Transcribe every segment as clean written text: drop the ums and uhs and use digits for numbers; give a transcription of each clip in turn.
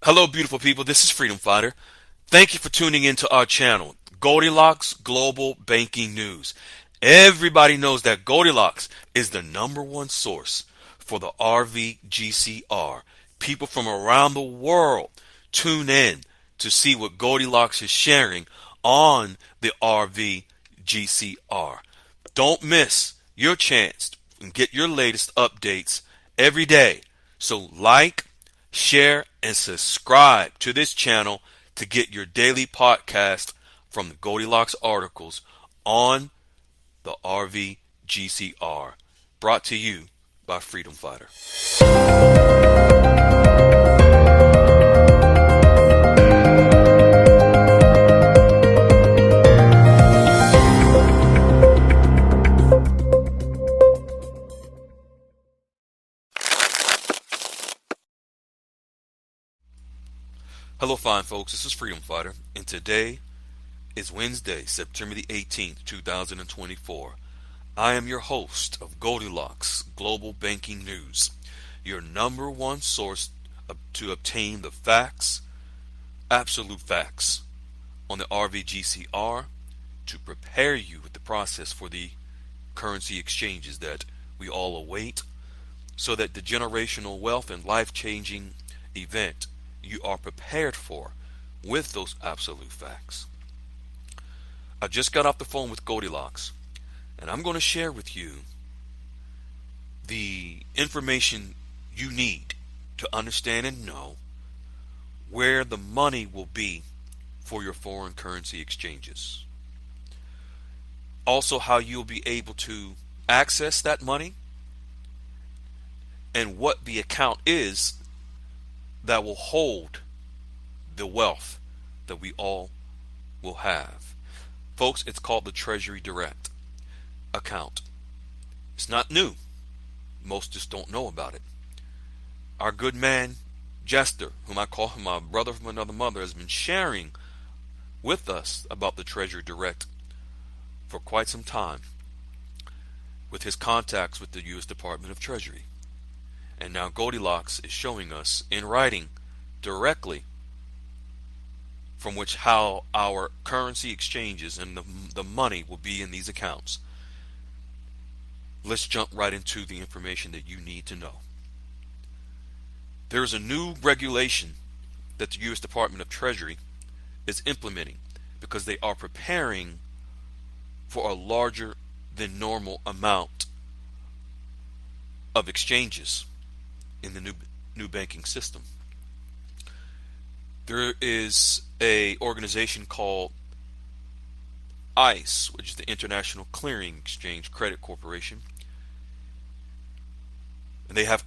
Hello, beautiful people. This is Freedom Fighter. Thank you for tuning into our channel, Goldilocks Global Banking News. Everybody knows that Goldilocks is the #1 source for the RVGCR. People from around the world tune in to see what Goldilocks is sharing on the RVGCR. Don't miss your chance and get your latest updates every day. So like, share, and subscribe to this channel to get your daily podcast from the Goldilocks articles on the RVGCR. Brought to you by Freedom Fighter. Hello, fine folks. This is Freedom Fighter, and today is Wednesday, September the 18th, 2024. I am your host of Goldilocks Global Banking News, your #1 source to obtain the facts, absolute facts, on the RVGCR to prepare you with the process for the currency exchanges that we all await, so that the generational wealth and life-changing event you are prepared for with those absolute facts. I just got off the phone with Goldilocks, and I'm going to share with you the information you need to understand and know where the money will be for your foreign currency exchanges. Also, how you'll be able to access that money and what the account is that will hold the wealth that we all will have. Folks, it's called the TreasuryDirect account. It's not new. Most just don't know about it. Our good man, Jester, whom I call him my brother from another mother, has been sharing with us about the TreasuryDirect for quite some time with his contacts with the US Department of Treasury. And now Goldilocks is showing us in writing directly from which how our currency exchanges and the money will be in these accounts. Let's jump right into the information that you need to know. There is a new regulation that the U.S. Department of Treasury is implementing because they are preparing for a larger than normal amount of exchanges in the new banking system. There is a organization called ICE, which is the International Clearing Exchange Credit Corporation, and they have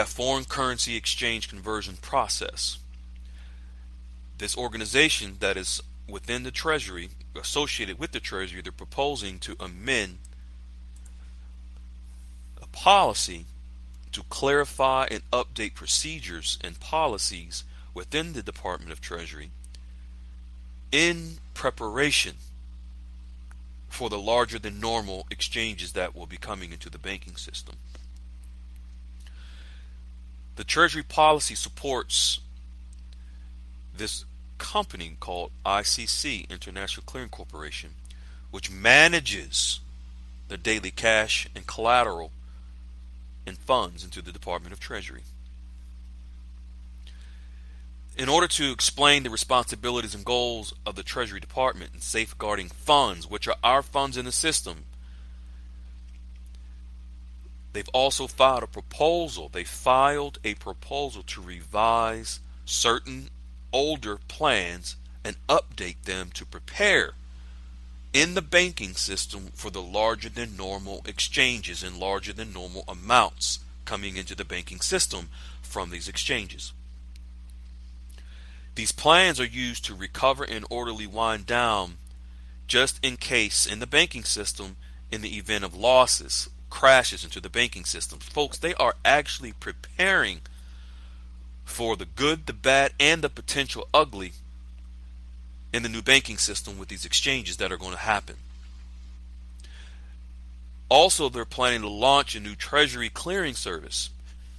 foreign currency exchange conversion process. This organization that is within the Treasury, associated with the Treasury, they're proposing to amend a policy to clarify and update procedures and policies within the Department of Treasury in preparation for the larger than normal exchanges that will be coming into the banking system. The Treasury policy supports this company called ICC, International Clearing Corporation, which manages the daily cash and collateral and funds into the Department of Treasury. In order to explain the responsibilities and goals of the Treasury Department in safeguarding funds, which are our funds in the system, they've also filed a proposal. They filed a proposal to revise certain older plans and update them to prepare in the banking system for the larger than normal exchanges and larger than normal amounts coming into the banking system from these exchanges. These plans are used to recover and orderly wind down just in case in the banking system in the event of losses, crashes into the banking system. Folks, they are actually preparing for the good, the bad, and the potential ugly in the new banking system with these exchanges that are going to happen. Also, they're planning to launch a new Treasury clearing service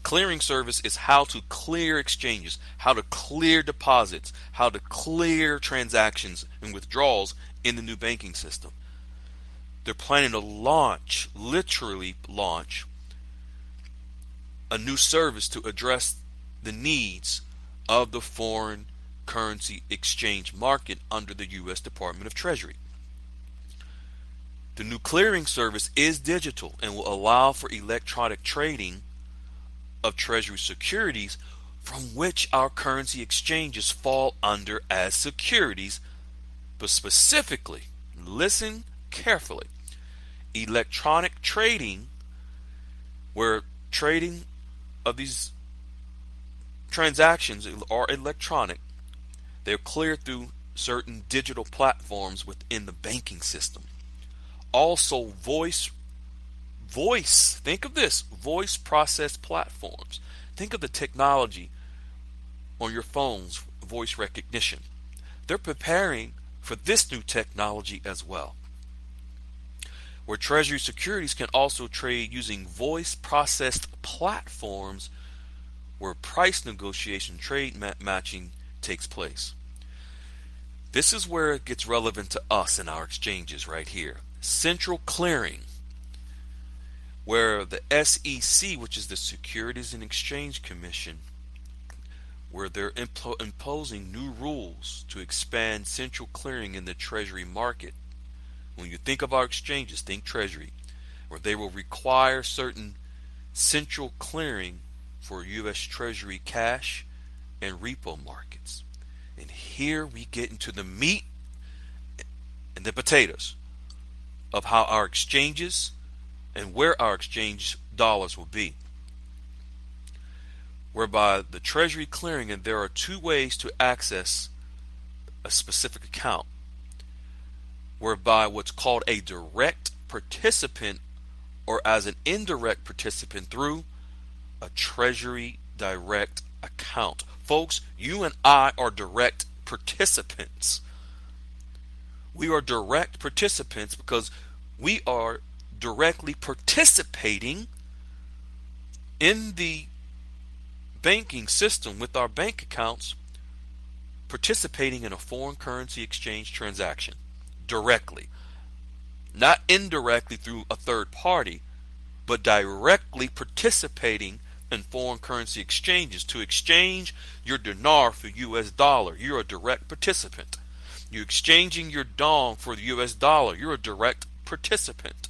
Clearing service is how to clear exchanges, how to clear deposits, how to clear transactions and withdrawals in the new banking system. They're planning to launch, literally launch, a new service to address the needs of the foreign currency exchange market under the US Department of Treasury. The new clearing service is digital and will allow for electronic trading of Treasury securities, from which our currency exchanges fall under as securities, but specifically, listen carefully, electronic trading, where trading of these transactions are electronic. They're cleared through certain digital platforms within the banking system. Also, voice, think of this, voice process platforms. Think of the technology on your phone's voice recognition. They're preparing for this new technology as well, where Treasury securities can also trade using voice processed platforms where price negotiation, trade matching takes place. This is where it gets relevant to us and our exchanges right here. Central clearing, where the SEC, which is the Securities and Exchange Commission, where they're imposing new rules to expand central clearing in the Treasury market. When you think of our exchanges, think Treasury, where they will require certain central clearing for US Treasury cash and repo markets. And here we get into the meat and the potatoes of how our exchanges and where our exchange dollars will be. Whereby the Treasury clearing, and there are two ways to access a specific account, whereby what's called a direct participant or as an indirect participant through a TreasuryDirect account. Folks, you and I are direct participants. We are direct participants because we are directly participating in the banking system with our bank accounts, participating in a foreign currency exchange transaction directly, not indirectly through a third party, but directly participating in foreign currency exchanges. To exchange your dinar for US dollar, you're a direct participant. You're exchanging your dong for the US dollar, you're a direct participant.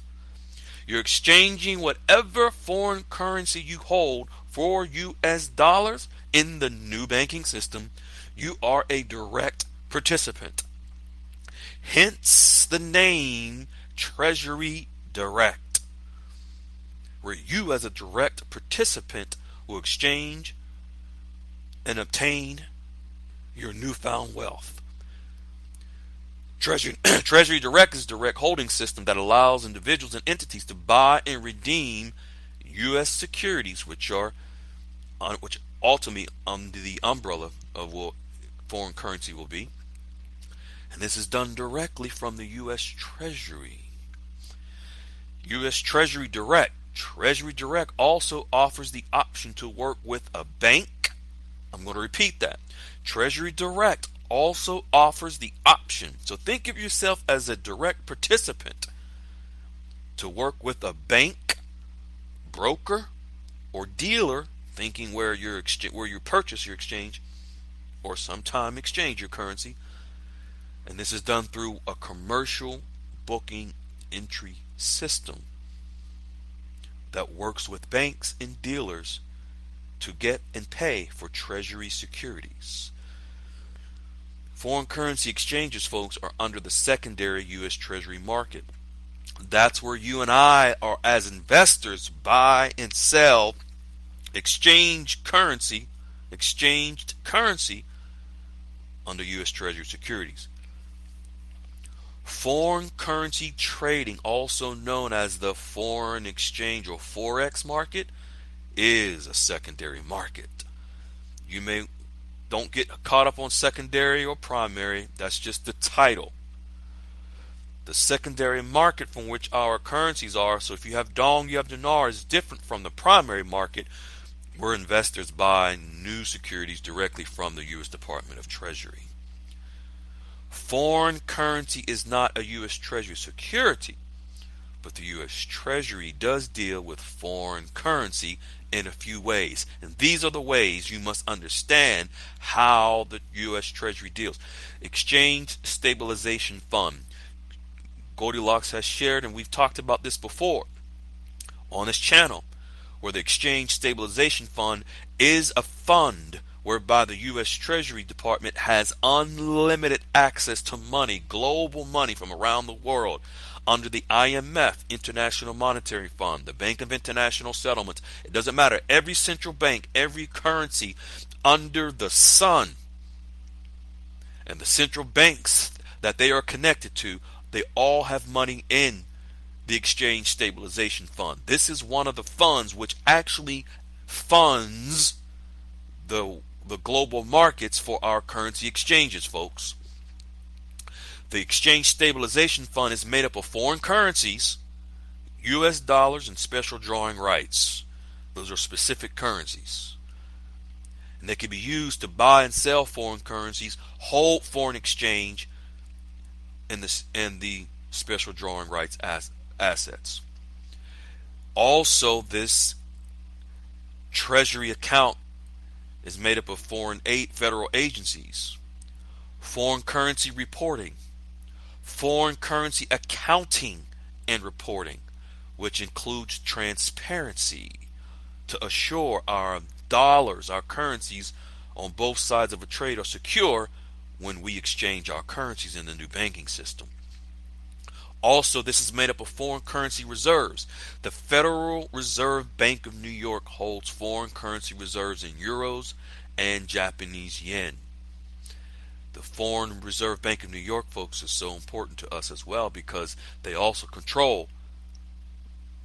You're exchanging whatever foreign currency you hold for US dollars in the new banking system, you are a direct participant. Hence the name TreasuryDirect, where you as a direct participant will exchange and obtain your newfound wealth. TreasuryDirect is a direct holding system that allows individuals and entities to buy and redeem U.S. securities, which ultimately under the umbrella of what foreign currency will be. And this is done directly from the U.S. Treasury. U.S. TreasuryDirect. TreasuryDirect also offers the option to work with a bank. I'm going to repeat that. TreasuryDirect also offers the option. So think of yourself as a direct participant to work with a bank, broker, or dealer, thinking where you purchase your exchange or sometime exchange your currency. And this is done through a commercial booking entry system that works with banks and dealers to get and pay for Treasury securities. Foreign currency exchanges, folks, are under the secondary U.S. Treasury market. That's where you and I are, as investors, buy and sell exchanged currency under U.S. Treasury securities. Foreign currency trading, also known as the foreign exchange or forex market, is a secondary market. Don't get caught up on secondary or primary. That's just the title. The secondary market from which our currencies are, so if you have dong, you have dinar, is different from the primary market. where investors buy new securities directly from the U.S. Department of Treasury. Foreign currency is not a U.S. Treasury security, but the U.S. Treasury does deal with foreign currency in a few ways. And these are the ways you must understand how the U.S. Treasury deals. Exchange Stabilization Fund. Goldilocks has shared, and we've talked about this before on this channel, where the Exchange Stabilization Fund is a fund whereby the U.S. Treasury Department has unlimited access to money, global money from around the world, under the IMF, International Monetary Fund, the Bank of International Settlements. It doesn't matter. Every central bank, every currency under the sun, and the central banks that they are connected to, they all have money in the Exchange Stabilization Fund. This is one of the funds which actually funds the global markets for our currency exchanges, folks. The Exchange Stabilization Fund is made up of foreign currencies, US dollars, and special drawing rights. Those are specific currencies. And they can be used to buy and sell foreign currencies, hold foreign exchange, and the special drawing rights assets. Also, this Treasury account is made up of federal agencies, foreign currency reporting, foreign currency accounting and reporting, which includes transparency to assure our dollars, our currencies on both sides of a trade are secure when we exchange our currencies in the new banking system. Also, this is made up of foreign currency reserves. The Federal Reserve Bank of New York holds foreign currency reserves in euros and Japanese yen. The Foreign Reserve Bank of New York, folks, is so important to us as well because they also control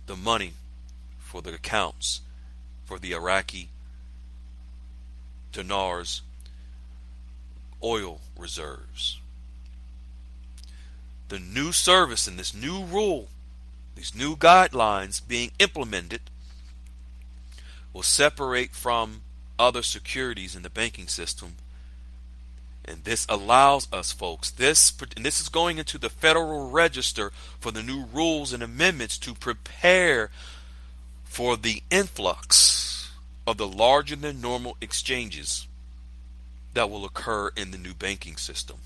the money for the accounts for the Iraqi dinars oil reserves. The new service and this new rule, these new guidelines being implemented, will separate from other securities in the banking system. And this allows us, folks, and this is going into the Federal Register for the new rules and amendments to prepare for the influx of the larger than normal exchanges that will occur in the new banking system.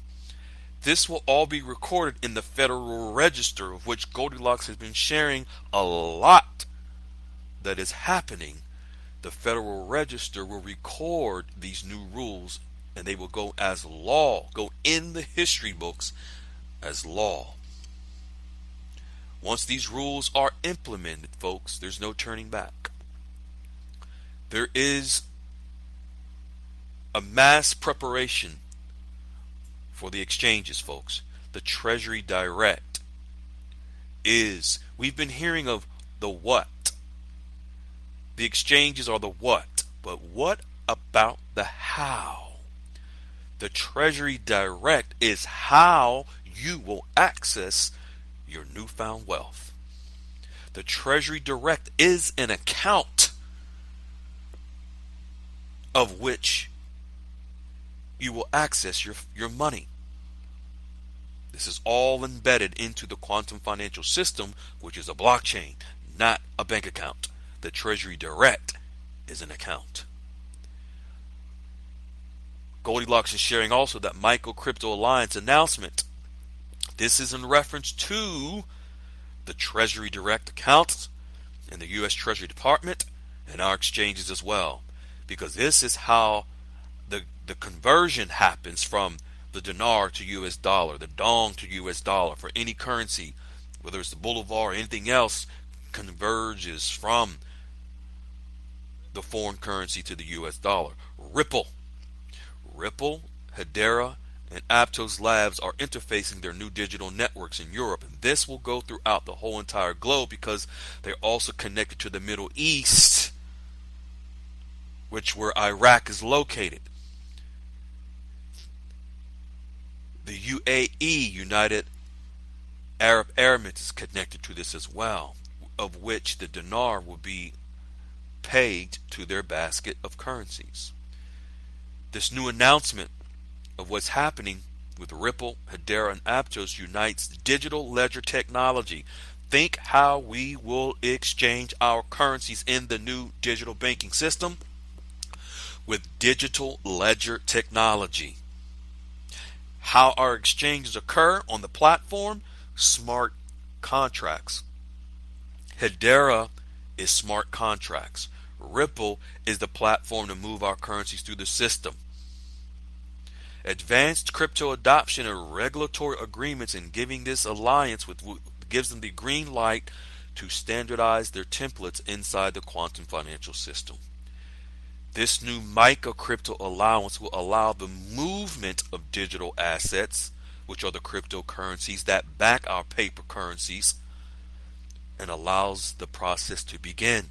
This will all be recorded in the Federal Register, of which Goldilocks has been sharing a lot that is happening. The Federal Register will record these new rules, and they will go as law, go in the history books as law. Once these rules are implemented, folks, there's no turning back. There is a mass preparation for the exchanges, folks. The TreasuryDirect we've been hearing of the what. The exchanges are the what, but what about the how? The TreasuryDirect is how you will access your newfound wealth. The TreasuryDirect is an account of which you will access your money. This is all embedded into the quantum financial system, which is a blockchain, not a bank account. The TreasuryDirect is an account. Goldilocks is sharing also that Micro Crypto Alliance announcement. This is in reference to the TreasuryDirect accounts in the US Treasury Department and our exchanges as well, because this is how the conversion happens from the dinar to US dollar, the dong to US dollar. For any currency, whether it's the bolivar or anything else, converges from the foreign currency to the US dollar. Ripple, Hedera, and Aptos Labs are interfacing their new digital networks in Europe, and this will go throughout the whole entire globe because they're also connected to the Middle East, where Iraq is located. The UAE, United Arab Emirates, is connected to this as well, of which the dinar will be pegged to their basket of currencies. This new announcement of what's happening with Ripple, Hedera, and Aptos unites digital ledger technology. Think how we will exchange our currencies in the new digital banking system with digital ledger technology. How our exchanges occur on the platform? Smart contracts. Hedera is smart contracts. Ripple is the platform to move our currencies through the system. Advanced crypto adoption and regulatory agreements and giving this alliance gives them the green light to standardize their templates inside the quantum financial system. This new micro crypto allowance will allow the movement of digital assets, which are the cryptocurrencies that back our paper currencies, and allows the process to begin.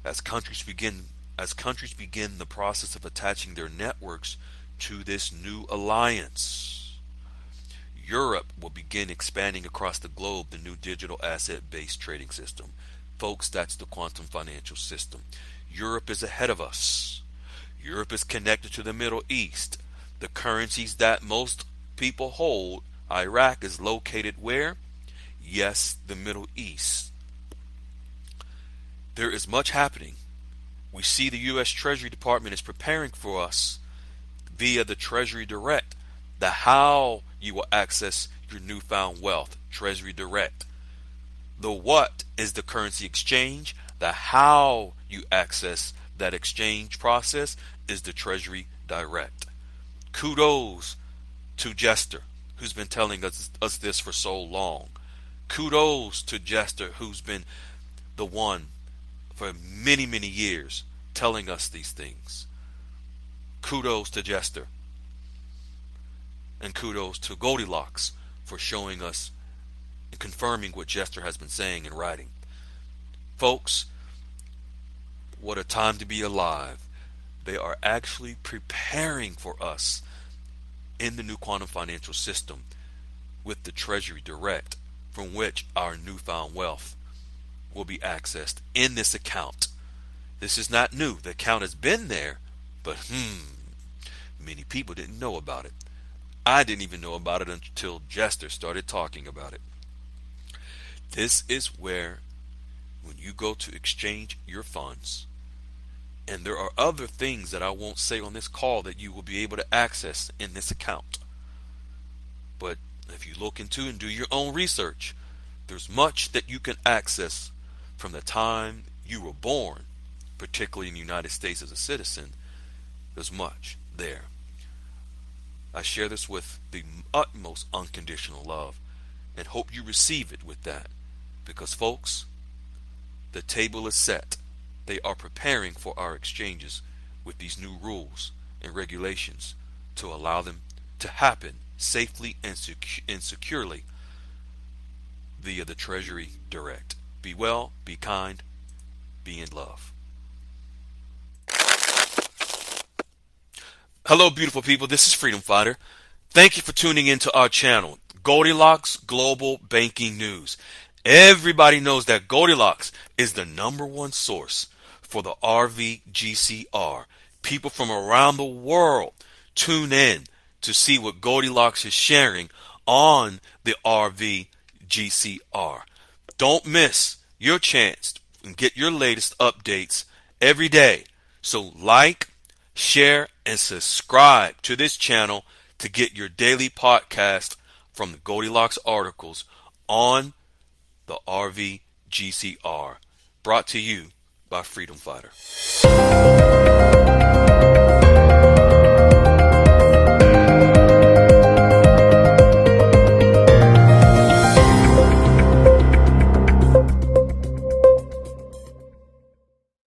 As countries begin the process of attaching their networks to this new alliance, Europe will begin expanding across the globe the new digital asset-based trading system. Folks, that's the quantum financial system. Europe is ahead of us. Europe is connected to the Middle East. The currencies that most people hold, Iraq is located where? Yes, the Middle East. There is much happening. We see the US Treasury Department is preparing for us via the TreasuryDirect, the how you will access your newfound wealth, TreasuryDirect. The what is the currency exchange. The how you access that exchange process is the TreasuryDirect. Kudos to Jester, who's been telling us this for so long. Kudos to Jester, who's been the one for many, many years telling us these things. Kudos to Jester. And kudos to Goldilocks for showing us and confirming what Jester has been saying and writing. Folks, what a time to be alive. They are actually preparing for us in the new quantum financial system with the TreasuryDirect, from which our newfound wealth will be accessed in this account. This is not new. The account has been there, but many people didn't know about it. I didn't even know about it until Jester started talking about it. This is where, when you go to exchange your funds, and there are other things that I won't say on this call that you will be able to access in this account. But if you look into and do your own research, there's much that you can access from the time you were born, particularly in the United States as a citizen. There's much there. I share this with the utmost unconditional love and hope you receive it with that, because folks, the table is set. They are preparing for our exchanges with these new rules and regulations to allow them to happen safely and securely via the TreasuryDirect. Be well, be kind, be in love. Hello, beautiful people. This is Freedom Fighter. Thank you for tuning into our channel, Goldilocks Global Banking News. Everybody knows that Goldilocks is the #1 source for the RVGCR. People from around the world tune in to see what Goldilocks is sharing on the RVGCR. Don't miss your chance and get your latest updates every day. So like, share, and subscribe to this channel to get your daily podcast from the Goldilocks articles on the RVGCR. Brought to you by Freedom Fighter.